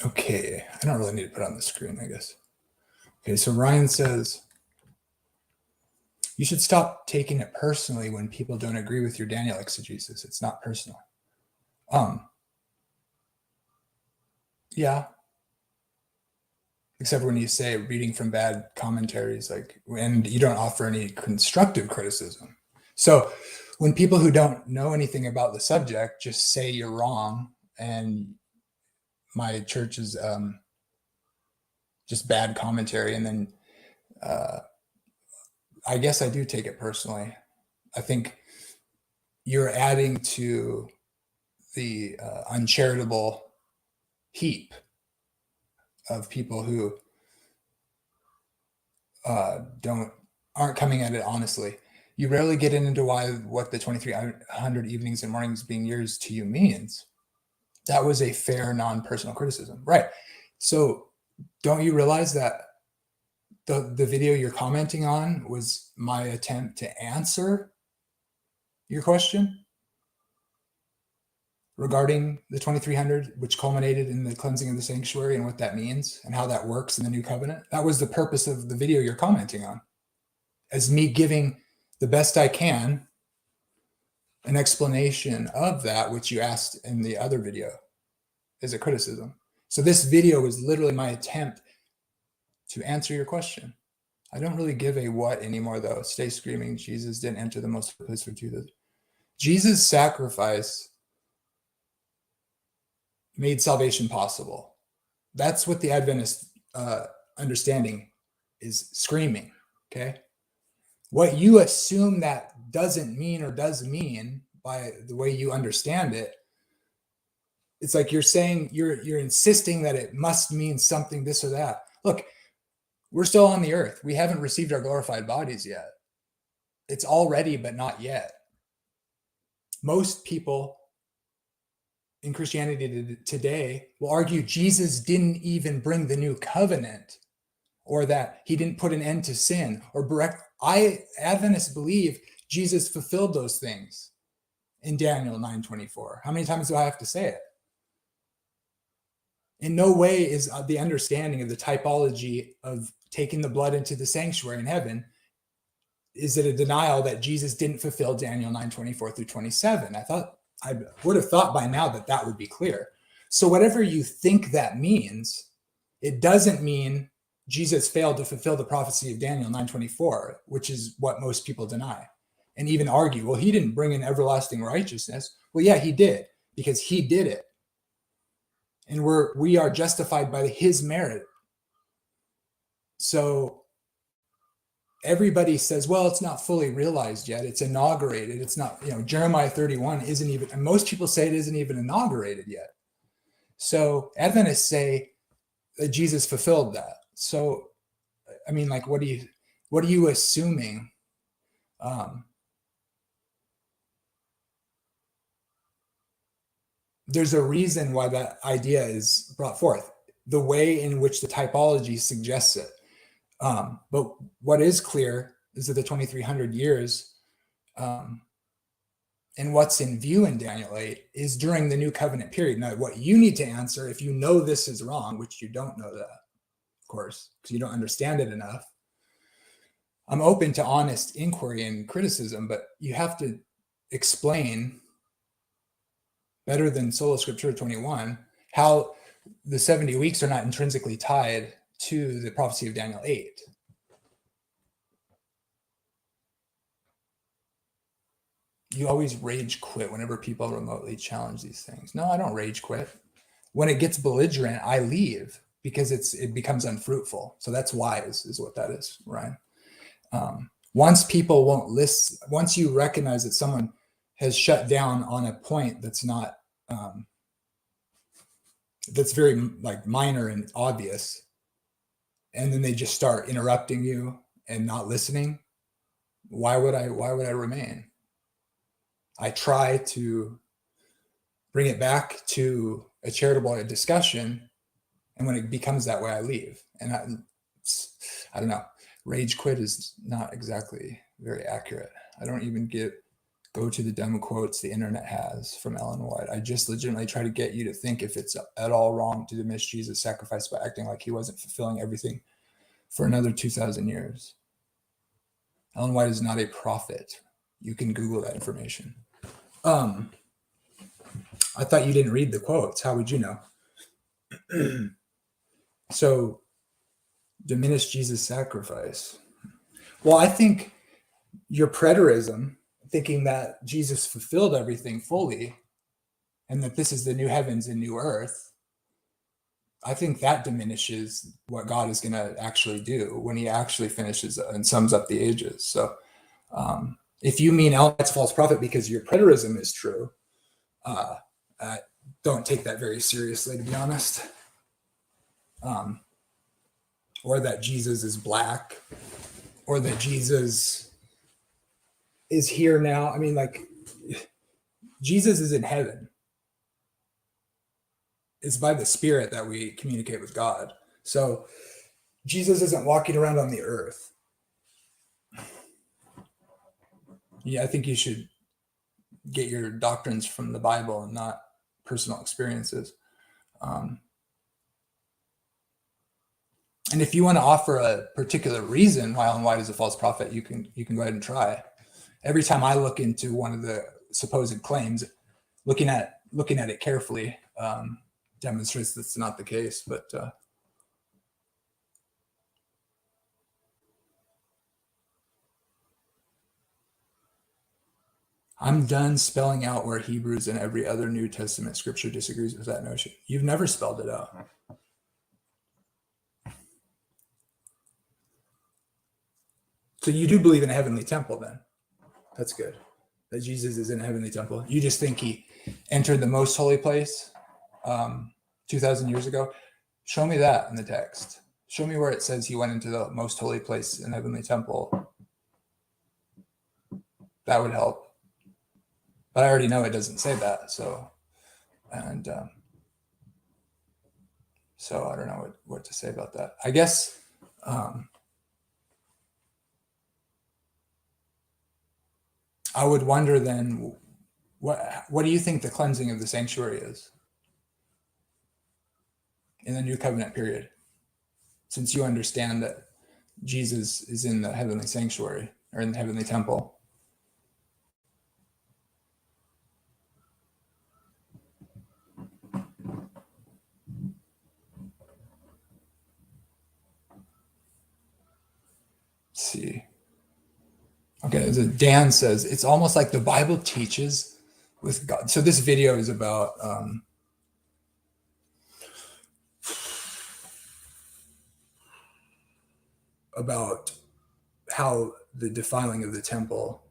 Okay, I don't really need to put it on the screen, I guess. Okay, so Ryan says, you should stop taking it personally when people don't agree with your Daniel exegesis. It's not personal. Yeah. Except when you say reading from bad commentaries, like, and you don't offer any constructive criticism. So when people who don't know anything about the subject just say you're wrong and my church is just bad commentary, and then I guess I do take it personally. I think you're adding to the uncharitable heap of people who aren't coming at it honestly. You rarely get into what the 2300 evenings and mornings being yours to you means. That was a fair, non-personal criticism, right? So don't you realize that the video you're commenting on was my attempt to answer your question regarding the 2300, which culminated in the cleansing of the sanctuary and what that means and how that works in the new covenant? That was the purpose of the video you're commenting on, as me giving the best I can an explanation of that, which you asked in the other video as a criticism. So this video was literally my attempt to answer your question. I don't really give a what anymore, though. Stay screaming. Jesus didn't enter the most place for Jesus. Jesus' sacrifice made salvation possible. That's what the Adventist understanding is screaming, okay? What you assume that doesn't mean or does mean by the way you understand it, it's like you're saying, you're insisting that it must mean something, this or that. Look, we're still on the earth. We haven't received our glorified bodies yet. It's already, but not yet. Most people in Christianity today will argue Jesus didn't even bring the new covenant, or that he didn't put an end to sin, or Adventists believe Jesus fulfilled those things in Daniel 9:24. How many times do I have to say it? In no way is the understanding of the typology of taking the blood into the sanctuary in heaven, is it a denial that Jesus didn't fulfill Daniel 9:24 through 27? I would have thought by now that that would be clear. So whatever you think that means, it doesn't mean Jesus failed to fulfill the prophecy of Daniel 9:24, which is what most people deny and even argue, well, he didn't bring in everlasting righteousness. Well, yeah, he did, because he did it. And we are justified by his merit. So everybody says, well, it's not fully realized yet. It's inaugurated. It's not, Jeremiah 31 isn't even, and most people say it isn't even inaugurated yet. So Adventists say that Jesus fulfilled that. So, I mean, like, what are you assuming? There's a reason why that idea is brought forth, the way in which the typology suggests it. But what is clear is that the 2300 years and what's in view in Daniel 8 is during the new covenant period. Now, what you need to answer, if you know this is wrong, which you don't know that, of course, because you don't understand it enough. I'm open to honest inquiry and criticism, but you have to explain better than Sola Scriptura 21 how the 70 weeks are not intrinsically tied to the prophecy of Daniel 8. You always rage quit whenever people remotely challenge these things. No, I don't rage quit. When it gets belligerent, I leave because it becomes unfruitful. So that's wise, is what that is, Ryan. Once people won't listen, once you recognize that someone has shut down on a point that's not, that's very like minor and obvious, and then they just start interrupting you and not listening, why would I remain? I try to bring it back to a charitable discussion, and when it becomes that way, I leave. And I don't know. Rage quit is not exactly very accurate. I don't even get Go to the demo quotes the internet has from Ellen White. I just legitimately try to get you to think if it's at all wrong to diminish Jesus' sacrifice by acting like he wasn't fulfilling everything for another 2,000 years. Ellen White is not a prophet. You can Google that information. I thought you didn't read the quotes. How would you know? So, diminish Jesus' sacrifice. Well, I think your preterism, thinking that Jesus fulfilled everything fully and that this is the new heavens and new earth, I think that diminishes what God is going to actually do when he actually finishes and sums up the ages. So if you mean Ellen's false prophet because your preterism is true, don't take that very seriously, to be honest. Or that Jesus is black, or that Jesus is here now. I mean, like, Jesus is in heaven. It's by the Spirit that we communicate with God. So Jesus isn't walking around on the earth. Yeah, I think you should get your doctrines from the Bible and not personal experiences. And if you want to offer a particular reason why Ellen White is a false prophet, you can go ahead and try. Every time I look into one of the supposed claims, looking at it carefully demonstrates that's not the case. But I'm done spelling out where Hebrews and every other New Testament scripture disagrees with that notion. You've never spelled it out. So you do believe in a heavenly temple then? That's good. That Jesus is in a heavenly temple. You just think he entered the most holy place 2,000 years ago? Show me that in the text. Show me where it says he went into the most holy place in the heavenly temple. That would help. But I already know it doesn't say that. So I don't know what to say about that. I guess I would wonder then, what do you think the cleansing of the sanctuary is in the New Covenant period? Since you understand that Jesus is in the heavenly sanctuary or in the heavenly temple. Let's see. Okay, so Dan says, it's almost like the Bible teaches with God. So this video is about how the defiling of the temple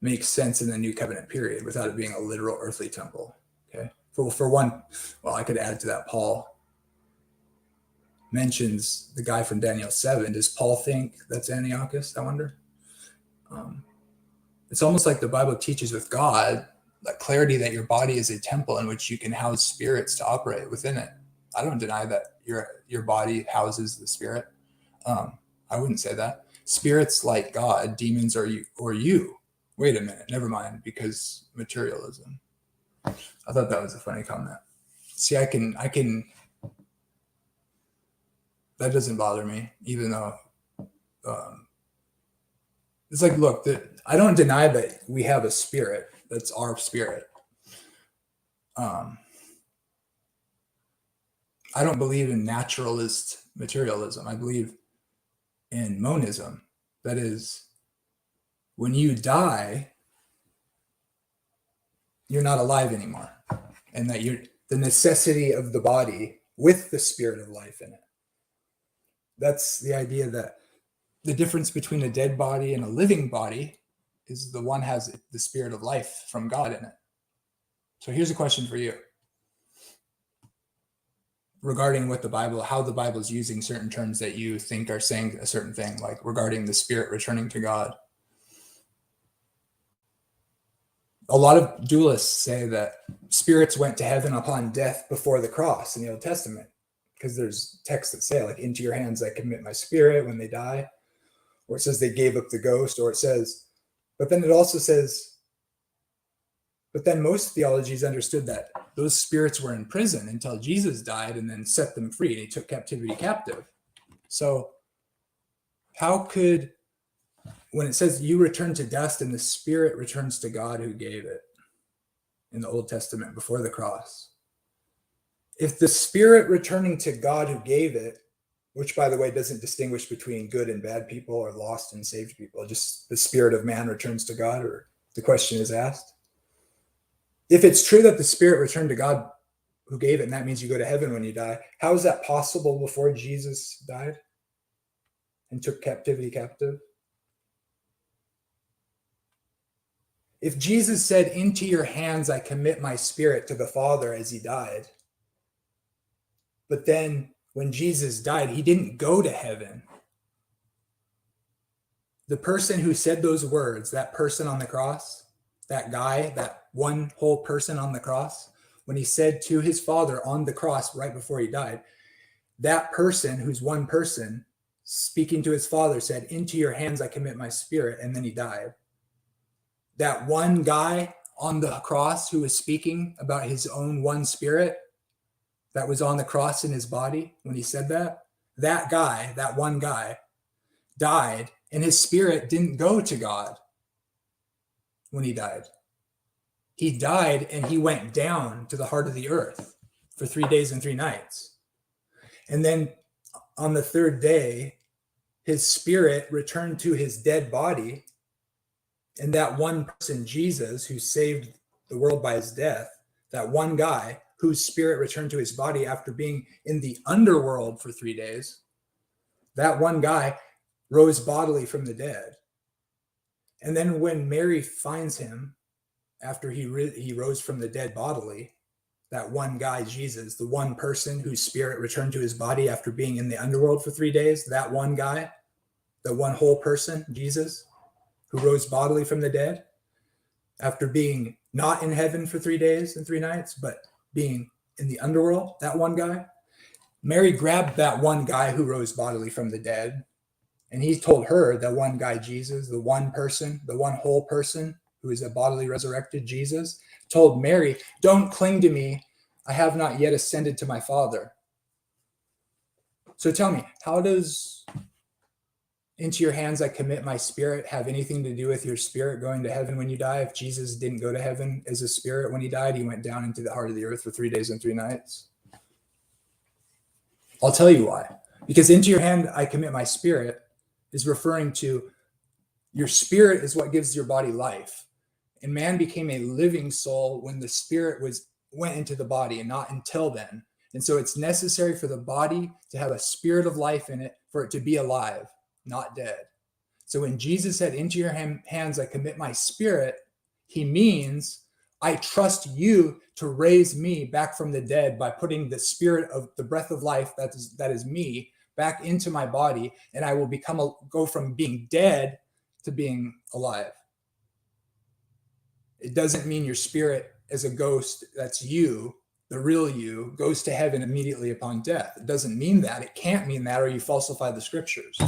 makes sense in the New Covenant period without it being a literal earthly temple. Okay. For one, well, I could add to that, Paul mentions the guy from Daniel 7. Does Paul think that's Antiochus, I wonder? It's almost like the Bible teaches with God, that clarity that your body is a temple in which you can house spirits to operate within it. I don't deny that your body houses the spirit. I wouldn't say that. Spirits like God, demons or you. Wait a minute, never mind, because materialism. I thought that was a funny comment. See, I can that doesn't bother me, even though it's like, look, I don't deny that we have a spirit. That's our spirit. I don't believe in naturalist materialism. I believe in monism. That is, when you die, you're not alive anymore. And that the necessity of the body with the spirit of life in it. That's the idea that the difference between a dead body and a living body is the one has the spirit of life from God in it. So here's a question for you regarding how the Bible is using certain terms that you think are saying a certain thing, like regarding the spirit returning to God. A lot of dualists say that spirits went to heaven upon death before the cross in the Old Testament, because there's texts that say, like, into your hands I commit my spirit when they die, or it says they gave up the ghost, or it says, but then it also says But then most theologies understood that those spirits were in prison until Jesus died and then set them free, and he took captivity captive. So how could, when it says you return to dust and the spirit returns to God who gave it in the Old Testament before the cross, if the spirit returning to God who gave it, which by the way doesn't distinguish between good and bad people or lost and saved people, just the spirit of man returns to God, or the question is asked. If it's true that the spirit returned to God who gave it, and that means you go to heaven when you die, how is that possible before Jesus died and took captivity captive? If Jesus said, "Into your hands I commit my spirit," to the Father as he died, but then when Jesus died, he didn't go to heaven. The person who said those words, that person on the cross, that guy, that one whole person on the cross, when he said to his Father on the cross right before he died, that person who's one person speaking to his Father said, "Into your hands I commit my spirit," and then he died. That one guy on the cross who was speaking about his own one spirit that was on the cross in his body when he said that, that guy, that one guy, died, and his spirit didn't go to God when he died. He died and he went down to the heart of the earth for 3 days and 3 nights. And then on the third day, his spirit returned to his dead body. And that one person, Jesus, who saved the world by his death, that one guy whose spirit returned to his body after being in the underworld for 3 days, that one guy rose bodily from the dead. And then when Mary finds him after he rose from the dead bodily, that one guy, Jesus, the one person whose spirit returned to his body after being in the underworld for 3 days, that one guy, the one whole person, Jesus, who rose bodily from the dead after being not in heaven for 3 days and 3 nights, but being in the underworld, that one guy, Mary grabbed that one guy who rose bodily from the dead, and he told her, that one guy, Jesus, the one person, the one whole person who is a bodily resurrected Jesus, told Mary, "Don't cling to me. I have not yet ascended to my Father." So tell me, how does "Into your hands I commit my spirit" have anything to do with your spirit going to heaven when you die? If Jesus didn't go to heaven as a spirit when he died, he went down into the heart of the earth for 3 days and 3 nights. I'll tell you why. Because "into your hand I commit my spirit" is referring to your spirit is what gives your body life. And man became a living soul when the spirit went into the body, and not until then. And so it's necessary for the body to have a spirit of life in it for it to be alive, not dead. So when Jesus said, "Into your hands I commit my spirit," he means I trust you to raise me back from the dead by putting the spirit of the breath of life that is me back into my body, and I will go from being dead to being alive. It doesn't mean your spirit as a ghost, that's you, the real you, goes to heaven immediately upon death. It doesn't mean that. It can't mean that, or you falsify the scriptures.